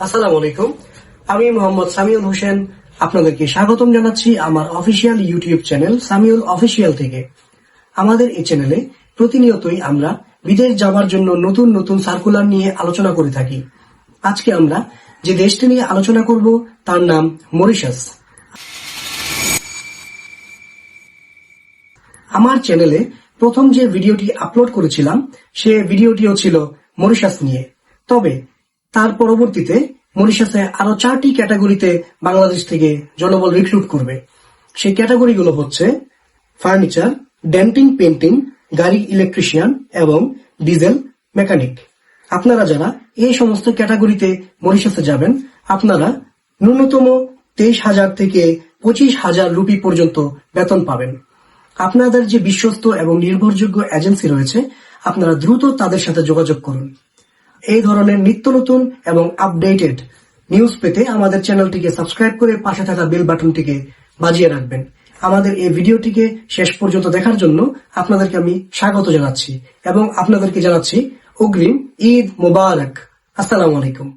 আসসালামু আলাইকুম। আমি মোহাম্মদ সামিউল হোসেন আপনাদেরকে স্বাগতম জানাচ্ছি আমার official YouTube channel Samiul official থেকে। আমাদের এই চ্যানেলে প্রতিনিয়তই আমরা বিদেশ যাওয়ার জন্য নতুন নতুন সার্কুলার নিয়ে আলোচনা করে থাকি। আজকে আমরা যে দেশটি নিয়ে আলোচনা করব তার নাম মরিশাস। আমার চ্যানেলে প্রথম যে ভিডিওটি আপলোড করেছিলাম সে ভিডিওটিও ছিল মরিশাস নিয়ে। তবে তার পরবর্তীতে মরিশাসে আরো 4টি ক্যাটাগরিতে বাংলাদেশ থেকে জনবল রিক্রুট করবে। সেই ক্যাটাগরিগুলো হচ্ছে ফার্নিচার, ডেন্টিং, পেন্টিং, গাড়ি ইলেকট্রিশিয়ান এবং ডিজেল মেকানিক। আপনারা যারা এই সমস্ত ক্যাটাগরিতে মরিশাসে যাবেন আপনারা ন্যূনতম 23,000 থেকে 25,000 রুপি পর্যন্ত বেতন পাবেন। আপনাদের যে বিশ্বস্ত এবং নির্ভরযোগ্য এজেন্সি রয়েছে আপনারা দ্রুত তাদের সাথে যোগাযোগ করুন। এই ধরনের নিত্য নতুন এবং আপডেটেড নিউজ পেতে আমাদের চ্যানেলটিকে সাবস্ক্রাইব করে পাশে থাকা বেল বাটনটিকে বাজিয়ে রাখবেন। আমাদের এই ভিডিওটিকে শেষ পর্যন্ত দেখার জন্য আপনাদেরকে আমি স্বাগত জানাচ্ছি এবং আপনাদেরকে জানাচ্ছি অগ্রিম ঈদ মোবারক। আসসালামু আলাইকুম।